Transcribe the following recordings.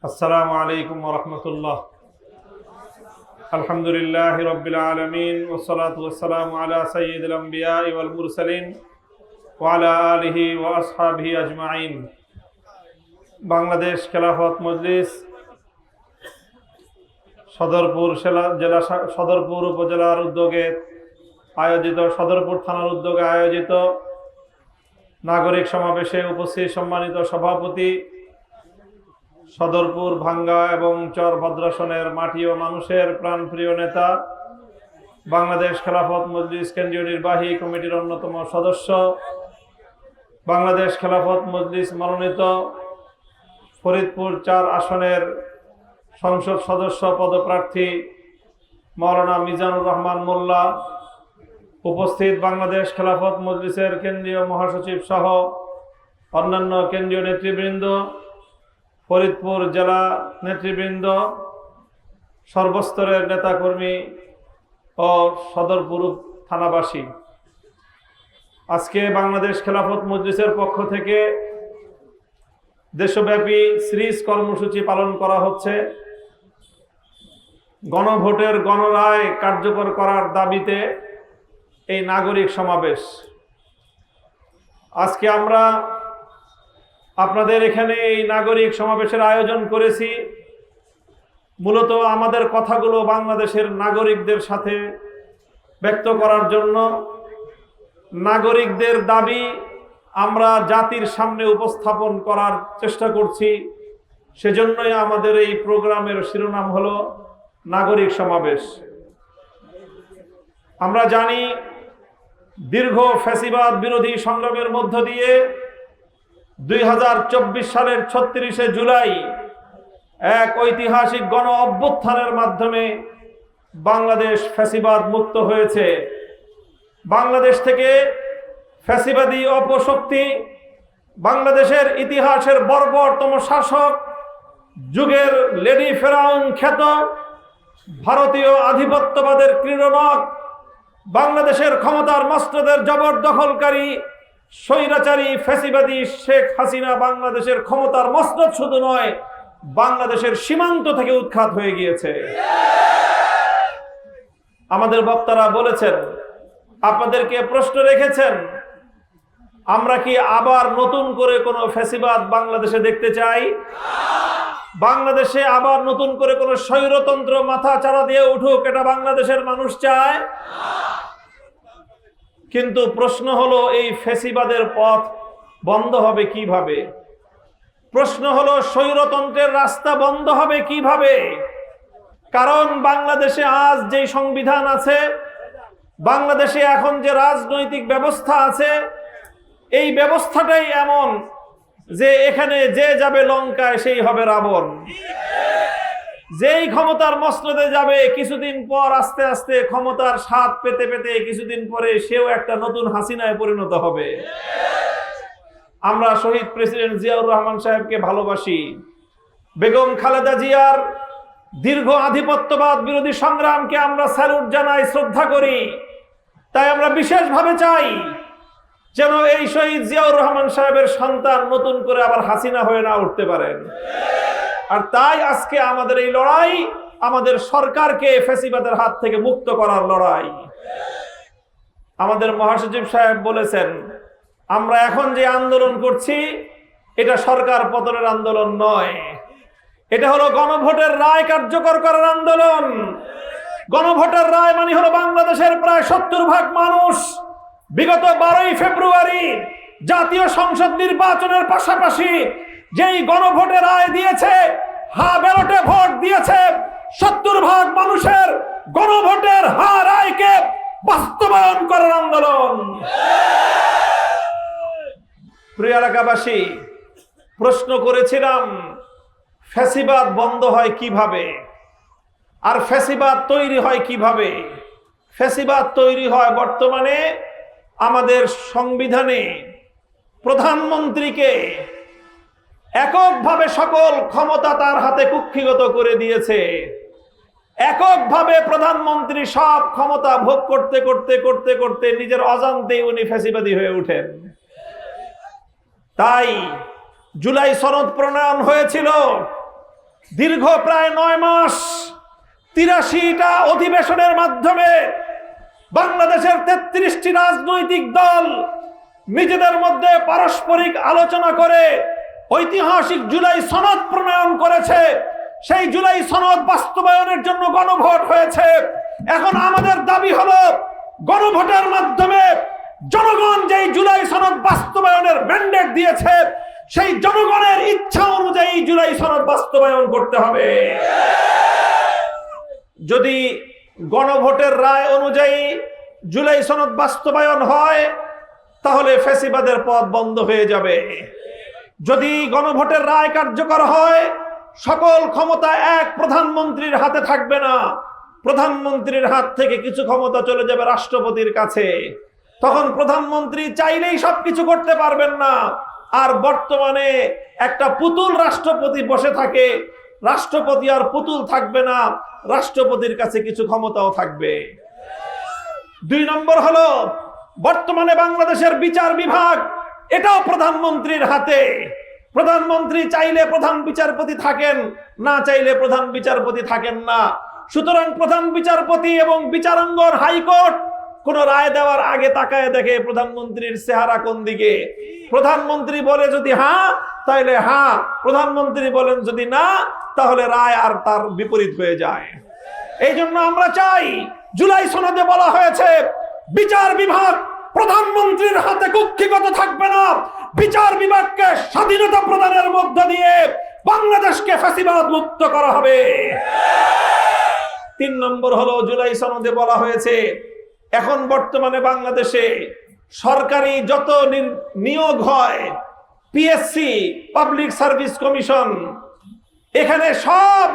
আসসালামু আলাইকুম ওয়া রাহমাতুল্লাহ। আলহামদুলিল্লাহি রাব্বিল আলামিন ওয়াসসালাতু ওয়াসসালামু আলা সাইয়্যিদিল আমবিয়াই ওয়াল মুরসালিন ওয়া আলা আলিহি ওয়া আসহাবিহি আজমাইন। বাংলাদেশ খেলাফত মজলিস সদরপুর উপজেলার উদ্যোগে আয়োজিত, সদরপুর থানার উদ্যোগে আয়োজিত নাগরিক সমাবেশে উপস্থিত সম্মানিত সভাপতি, সদরপুর, ভাঙ্গা এবং চর ভদ্রাসনের মাটি ও মানুষের প্রাণপ্রিয় নেতা, বাংলাদেশ খেলাফত মজলিস কেন্দ্রীয় নির্বাহী কমিটির অন্যতম সদস্য, বাংলাদেশ খেলাফত মজলিস মনোনীত ফরিদপুর ৪ আসনের সংসদ সদস্য পদপ্রার্থী মাওলানা মিজানুর রহমান মোল্লা, উপস্থিত বাংলাদেশ খেলাফত মজলিসের কেন্দ্রীয় মহাসচিব সহ অন্যান্য কেন্দ্রীয় নেতৃবৃন্দ, ফরিদপুর জেলা নেতৃবৃন্দ, সর্বস্তরের নেতাকর্মী ও সদরপুর থানাবাসী, আজকে বাংলাদেশ খেলাফত মজলিসের পক্ষ থেকে দেশব্যাপী সিরিজ কর্মসূচি পালন করা হচ্ছে। গণভোটের গণরায় কার্যকর করার দাবিতে এই নাগরিক সমাবেশ। আজকে আমরা আপনাদের এখানে এই নাগরিক সমাবেশের আয়োজন করেছি মূলত আমাদের কথাগুলো বাংলাদেশের নাগরিকদের সাথে ব্যক্ত করার জন্য। নাগরিকদের দাবি আমরা জাতির সামনে উপস্থাপন করার চেষ্টা করছি, সেজন্যই আমাদের এই প্রোগ্রামের শিরোনাম হলো নাগরিক সমাবেশ। আমরা জানি দীর্ঘ ফ্যাসিবাদ বিরোধী সংগ্রামের মধ্য দিয়ে 2024 সালের 36শে জুলাই এক ঐতিহাসিক গণ অভ্যুত্থানের মাধ্যমে বাংলাদেশ ফ্যাসিবাদ মুক্ত হয়েছে। বাংলাদেশ থেকে ফ্যাসিবাদী অপশক্তি, বাংলাদেশের ইতিহাসের বর্বরতম শাসক, যুগের লেডি ফেরাউন খ্যাত ভারতীয় আধিপত্যবাদের ক্রীড়নক, বাংলাদেশের ক্ষমতার মসনদের জবরদখলকারী স্বৈরাচারী ফ্যাসিবাদী শেখ হাসিনা বাংলাদেশের ক্ষমতার মসনদ শুধু নয়, বাংলাদেশের সীমান্ত থেকে উৎখাত হয়ে গিয়েছে। আমাদের বক্তারা বলেছেন, আপনাদেরকে প্রশ্ন রেখেছেন, আমরা কি আবার নতুন করে কোনো ফ্যাসিবাদ বাংলাদেশে দেখতে চাই? বাংলাদেশে আবার নতুন করে কোনো স্বৈরতন্ত্র মাথা চাড়া দিয়ে উঠুক, এটা বাংলাদেশের মানুষ চায়? কিন্তু প্রশ্ন হলো, এই ফ্যাসিবাদের পথ বন্ধ হবে কিভাবে? প্রশ্ন হলো, স্বৈরতন্ত্রের রাস্তা বন্ধ হবে কিভাবে? কারণ বাংলাদেশে আজ যে সংবিধান আছে, বাংলাদেশে এখন যে রাজনৈতিক ব্যবস্থা আছে, এই ব্যবস্থাটাই এমন যে এখানে যে যাবে লঙ্কায় সেই হবে রাবণ। যেই ক্ষমতার মসনদে যাবে, কিছুদিন পর আস্তে আস্তে ক্ষমতার স্বাদ পেতে পেতে কিছুদিন পরে সেও একটা নতুন হাসিনায় পরিণত হবে। আমরা শহীদ প্রেসিডেন্ট জিয়াউর রহমান সাহেবকে ভালোবাসি, বেগম খালেদা জিয়ার দীর্ঘ আধিপত্যবাদ বিরোধী সংগ্রামকে আমরা স্যালুট জানাই, শ্রদ্ধা করি। তাই আমরা বিশেষভাবে চাই যেন এই শহীদ জিয়াউর রহমান সাহেবের সন্তান নতুন করে আবার হাসিনা হয়ে না উঠতে পারেন। আর তাই আজকে আমাদের এই লড়াই, আমাদের সরকারকে ফ্যাসিবাদের হাত থেকে মুক্ত করার লড়াই। আমাদের মহাসচিব সাহেব বলেছেন, আমরা এখন যে আন্দোলন করছি এটা সরকার পতনের আন্দোলন নয়, এটা হলো গণভোটের রায় কার্যকর করার আন্দোলন। গণভোটের রায় মানে হলো বাংলাদেশের প্রায় 70% মানুষ বিগত 12ই ফেব্রুয়ারি জাতীয় সংসদ নির্বাচনের পাশাপাশি যেই গণভোটের রায় দিয়েছে, ব্যালটে ভোট দিয়েছে, 70% মানুষের গণভোটের রায়কে বাস্তবায়ন করার আন্দোলন। প্রিয় এলাকাবাসী, প্রশ্ন করেছিলাম ফ্যাসিবাদ বন্ধ হয় কিভাবে, আর ফ্যাসিবাদ তৈরি হয় কিভাবে? ফ্যাসিবাদ তৈরি হয় বর্তমানে আমাদের সংবিধানে প্রধানমন্ত্রীকে এককভাবে সকল ক্ষমতা তার হাতে কুক্ষিগত করে দিয়েছে। এককভাবে প্রধানমন্ত্রী সব ক্ষমতা ভোগ করতে করতে করতে করতে নিজের অজান্তেই উনি ফ্যাসিবাদী হয়ে ওঠেন। তাই জুলাই সনদ প্রণয়ন হয়েছিল, দীর্ঘ প্রায় 9 মাস 83টা অধিবেশনের মাধ্যমে বাংলাদেশের 33টি রাজনৈতিক দল নিজেদের মধ্যে পারস্পরিক আলোচনা করে ঐতিহাসিক জুলাই সনদ প্রণয়ন করেছে। সেই জুলাই সনদ বাস্তবায়নের জন্য গণভোট হয়েছে। এখন আমাদের দাবি হলো গণভোটের মাধ্যমে জনগণ যেই জুলাই সনদ বাস্তবায়নের ম্যান্ডেট দিয়েছে সেই জনগণের ইচ্ছা অনুযায়ী জুলাই সনদ বাস্তবায়ন করতে হবে। যদি গণভোটের রায় অনুযায়ী জুলাই সনদ বাস্তবায়ন হয় তাহলে ফ্যাসিবাদের পথ বন্ধ হয়ে যাবে। যদি গণভোটের রায় কার্যকর হয় সকল ক্ষমতা এক প্রধানমন্ত্রীর হাতে থাকবে না, প্রধানমন্ত্রীর হাত থেকে কিছু ক্ষমতা চলে যাবে রাষ্ট্রপতির কাছে। তখন প্রধানমন্ত্রী চাইলেই সবকিছু করতে পারবেন না। আর বর্তমানে একটা পুতুল রাষ্ট্রপতি বসে থাকে, রাষ্ট্রপতি আর পুতুল থাকবে না, রাষ্ট্রপতির কাছে কিছু ক্ষমতাও থাকবে। 2 নম্বর হলো বর্তমানে বাংলাদেশের বিচার বিভাগ এটাও প্রধানমন্ত্রীর হাতে। প্রধানমন্ত্রী চাইলে প্রধান বিচারপতি থাকেন, না চাইলে প্রধান বিচারপতি থাকেন না। সুতরাং প্রধান বিচারপতি এবং বিচারাঙ্গন হাইকোর্ট কোন রায় দেওয়ার আগে তাকায় দেখে প্রধানমন্ত্রীর চেহারা কোন দিকে। প্রধানমন্ত্রী বলে যদি হ্যাঁ তাহলে হ্যাঁ, প্রধানমন্ত্রী বলেন যদি না তাহলে রায় আর তার বিপরীত হয়ে যায়। এই জন্য আমরা চাই, জুলাই সনদে বলা হয়েছে বিচার বিভাগ প্রধানমন্ত্রীর হাতে কুক্ষিগত থাকবে না, বিচার বিভাগকে স্বাধীনতা প্রদানের মধ্য দিয়ে বাংলাদেশকে ফ্যাসিবাদ মুক্ত করা হবে। 3 নম্বর হলো জুলাই সনদে বলা হয়েছে এখন বর্তমানে বাংলাদেশে সরকারি যত নিয়োগ হয়, পিএসসি পাবলিক সার্ভিস কমিশন, এখানে সব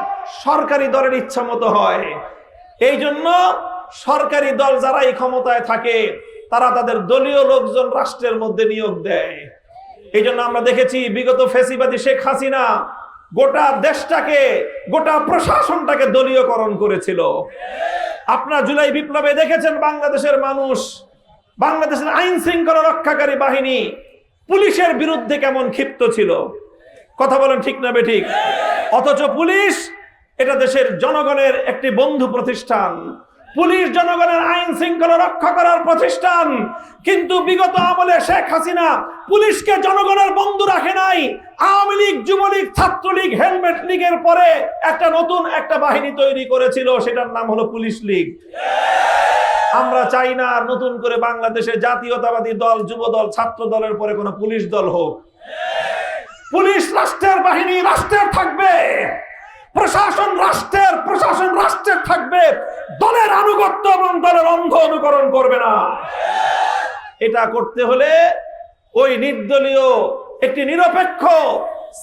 সরকারি দলের ইচ্ছা মতো হয়। এই জন্য সরকারি দল যারাই ক্ষমতায় থাকে তারা তাদের দলীয় লোকজন রাষ্ট্রের মধ্যে নিয়োগ দেয়। এই জন্য আমরা দেখেছি বিগত ফ্যাসিবাদী শেখ হাসিনা গোটা দেশটাকে, গোটা প্রশাসনটাকে দলীয়করণ করেছিল। আপনারা জুলাই বিপ্লবে দেখেছেন বাংলাদেশের মানুষ, বাংলাদেশের আইন শৃঙ্খলা রক্ষাকারী বাহিনী পুলিশের বিরুদ্ধে কেমন ক্ষিপ্ত ছিল। কথা বলেন ঠিক না বেঠিক? অথচ পুলিশ এটা দেশের জনগণের একটি বন্ধু প্রতিষ্ঠান। পুলিশ জনগণের আইন শৃঙ্খলা রক্ষা করার প্রতিষ্ঠান। কিন্তু বিগত আমলে শেখ হাসিনা পুলিশকে জনগণের বন্ধু রাখে নাই। আওয়ামী লীগ, যুবলীগ, ছাত্রলীগ, হেলমেট লীগের পরে একটা নতুন একটা বাহিনী তৈরি করেছিল, সেটার নাম হলো পুলিশ লীগ। আমরা চাই না নতুন করে বাংলাদেশে জাতীয়তাবাদী দল, যুব দল, ছাত্র দলের পরে কোনো পুলিশ দল হোক। পুলিশ রাষ্ট্রের বাহিনী, রাষ্ট্রের থাকবে। প্রশাসন রাষ্ট্রের থাকবে। দলের আনুগত্য এবং দলের অন্ধ অনুকরণ করবে না। এটা করতে হলে ওই নির্দলীয় একটি নিরপেক্ষ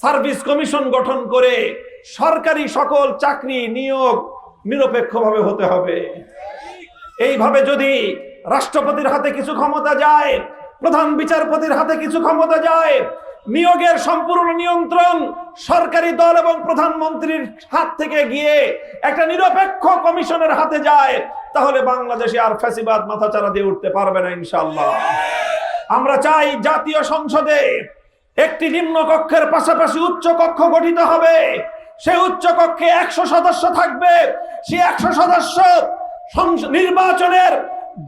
সার্ভিস কমিশন গঠন করে সরকারি সকল চাকরি নিয়োগ নিরপেক্ষভাবে হতে হবে। এইভাবে যদি রাষ্ট্রপতির হাতে কিছু ক্ষমতা যায়, প্রধান বিচারপতির হাতে কিছু ক্ষমতা যায়, নিয়োগের সম্পূর্ণ নিয়ন্ত্রণ সরকারি দল এবং প্রধানমন্ত্রীর হাত থেকে গিয়ে একটা নিরপেক্ষ কমিশনের হাতে যায়, তাহলে বাংলাদেশে আর ফ্যাসিবাদ মাথাচাড়া দিয়ে উঠতে পারবে না ইনশাআল্লাহ। আমরা চাই জাতীয় সংসদে একটি নিম্ন কক্ষের পাশাপাশি উচ্চ কক্ষ গঠিত হবে। সেই উচ্চ কক্ষে 100 সদস্য থাকবে। সেই 100 সদস্য নির্বাচনের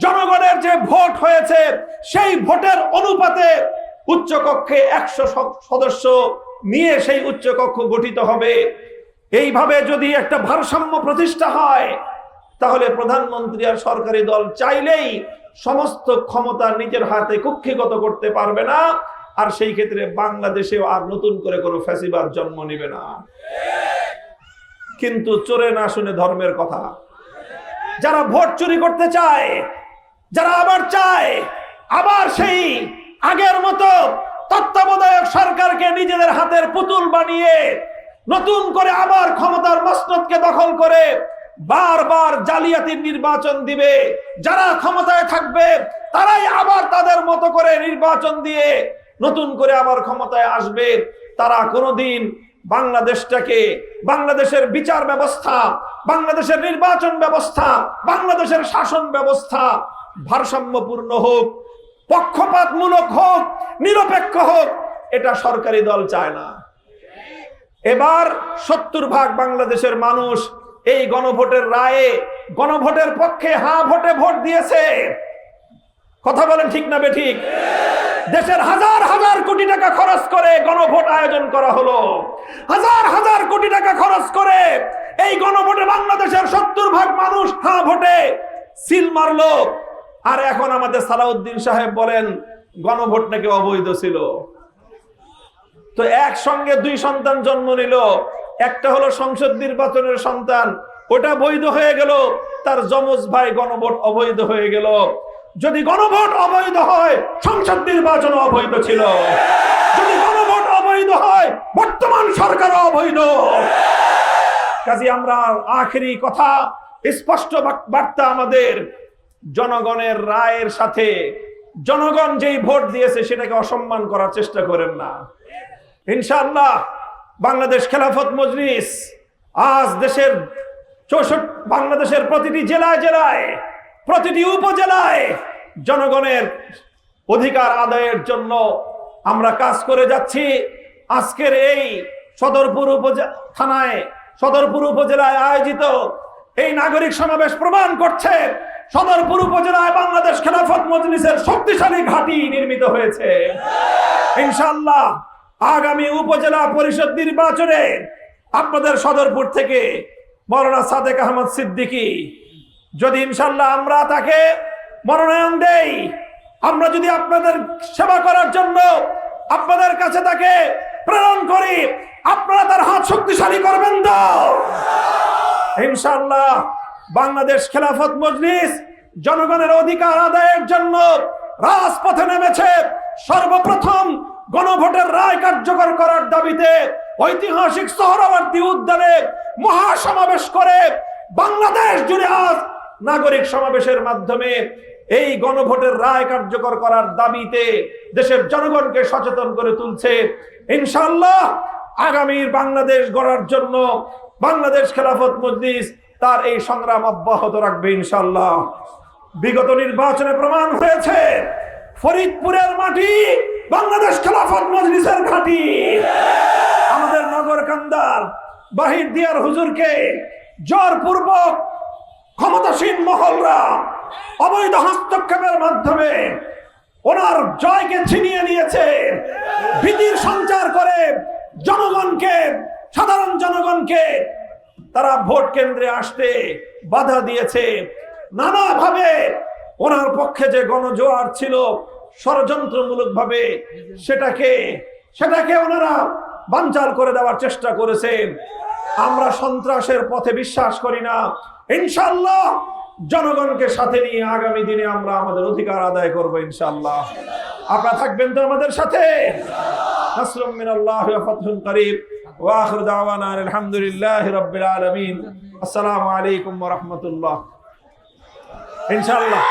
জনগণের যে ভোট হয়েছে সেই ভোটের অনুপাতে উচ্চ কক্ষে 100 সদস্য নিয়ে সেই উচ্চ কক্ষ গঠিত হবে। এইভাবে যদি একটা ভারসাম্য প্রতিষ্ঠা হয় তাহলে প্রধানমন্ত্রী আর সরকারি দল চাইলেই সমস্ত ক্ষমতা নিজের হাতে কুক্ষিগত করতে পারবে না। আর সেই ক্ষেত্রে বাংলাদেশেও আর নতুন করে কোনো ফ্যাসিবাদ জন্ম নেবে না। কিন্তু চোরে না শুনে ধর্মের কথা, যারা ভোট চুরি করতে চায়, যারা আবার চায় আবার সেই আগের মতো তত্ত্বাবধায়ক সরকারকে নিজেদের হাতের পুতুল বানিয়ে নতুন করে আবার ক্ষমতার মসনদকে দখল করে বারবার জালিয়াতির নির্বাচন দিবে, যারা ক্ষমতায় থাকবে তারাই আবার তাদের মতো করে নির্বাচন দিয়ে নতুন করে আবার ক্ষমতায় আসবে, তারা কোনোদিন বাংলাদেশটাকে, বাংলাদেশের বিচার ব্যবস্থা, বাংলাদেশের নির্বাচন ব্যবস্থা, বাংলাদেশের শাসন ব্যবস্থা ভারসাম্যপূর্ণ হোক, পক্ষপাতমূলক হোক, নিরপেক্ষ হোক, এটা সরকারি দল চায় না। এবার 70% বাংলাদেশের মানুষ এই গণভোটের রায়ে গণভোটের পক্ষে হ্যাঁ ভোটে ভোট দিয়েছে। কথা বলেন ঠিক না বেঠিক? দেশের হাজার হাজার কোটি টাকা খরচ করে গণভোট আয়োজন করা হলো, হাজার হাজার কোটি টাকা খরচ করে এই গণভোটে বাংলাদেশের 70% মানুষ হ্যাঁ ভোটে সিল মারলো। আর এখন আমাদের সালাউদ্দিন সাহেব বলেন গণভোট নাকি অবৈধ ছিল। তো একসঙ্গে 2 সন্তান জন্ম নিল, একটা হলো সংসদ নির্বাচনের সন্তান, ওটা বৈধ হয়ে গেল, তার যমজ ভাই গণভোট অবৈধ হয়ে গেল। যদি গণভোট অবৈধ হয় সংসদ নির্বাচন অবৈধ ছিল, যদি গণভোট অবৈধ হয় বর্তমান সরকার অবৈধ। কাজে আমরা আখেরি কথা, স্পষ্ট বার্তা আমাদের, জনগণের রায়ের সাথে জনগণ যেই ভোট দিয়েছে সেটাকে অসম্মান করার চেষ্টা করেন না। ইনশাআল্লাহ বাংলাদেশ খেলাফত মজলিস আজ দেশের বাংলাদেশের প্রতিটি জেলায় জেলায়, প্রতিটি উপজেলায় জনগণের অধিকার আদায়ের জন্য আমরা কাজ করে যাচ্ছি। আজকের এই সদরপুর উপজেলায় আয়োজিত এই নাগরিক সমাবেশ প্রমাণ করছে সদরপুর উপজেলায় বাংলাদেশ খেলাফত মজলিসের শক্তিশালী ঘাঁটি নির্মিত হয়েছে। ইনশাআল্লাহ আগামী উপজেলা পরিষদ নির্বাচনে আপনাদের সদরপুর থেকে মাওলানা সাদেক আহমদ সিদ্দিকী, যদি ইনশাআল্লাহ আমরা তাকে মনোনয়ন দেই, আমরা যদি আপনাদের সেবা করার জন্য আপনাদের কাছে তাকে প্রেরণ করি, আপনারা তার হাত শক্তিশালী করবেন তো? ইনশাআল্লাহ বাংলাদেশ খেলাফত মজলিস জনগণের অধিকার আদায়ের জন্য রাজপথে নেমেছে। সর্বপ্রথম গণভোটের রায় কার্যকর করার দাবিতে ঐতিহাসিক সোহরাওয়ার্দী উদ্যানে মহাসমাবেশ করে বাংলাদেশ জুড়ে আজ নাগরিক সমাবেশের মাধ্যমে এই গণভোটের রায় কার্যকর করার দাবিতে দেশের জনগণকে সচেতন করে তুলছে। ইনশাআল্লাহ আগামীর বাংলাদেশ গড়ার জন্য বাংলাদেশ খেলাফত মজলিস তার এই সংগ্রাম অব্যাহত রাখবে ইনশাআল্লাহ। বিগত নির্বাচনে প্রমাণ হয়েছে ফরিদপুরের মাটি বাংলাদেশ খেলাফত মজলিসের ঘাঁটি। আমাদের নগরকান্দার বাহির দিয়ার হুজুরকে জোরপূর্বক ক্ষমতাসীন মহলরা অবৈধ হস্তক্ষেপের মাধ্যমে ওনার জয়কে ছিনিয়ে নিয়েছে, ভীতির সঞ্চার করে জনগণকে, সাধারণ জনগণকে তারা ভোট কেন্দ্রে আসতে বাধা দিয়েছে। নানাভাবে ওনার পক্ষে যে গণজোয়ার ছিল ষড়যন্ত্রমূলক ভাবে সেটাকে ওনারা বানচাল করে দেওয়ার চেষ্টা করেছেন। আমরা সন্ত্রাসের পথে বিশ্বাস করি না। ইনশাআল্লাহ জনগণকে সাথে নিয়ে আগামী দিনে আমরা আমাদের অধিকার আদায় করব ইনশাআল্লাহ। আপনারা থাকবেন তো আমাদের সাথে? নাসরুম মিনাল্লাহি ওয়া ফাতহুন করিব ওয়া আখিরু দাওয়ানা আলহামদুলিল্লাহি রাব্বিল আলামিন। আসসালামু আলাইকুম ওয়া রাহমাতুল্লাহ। ইনশাআল্লাহ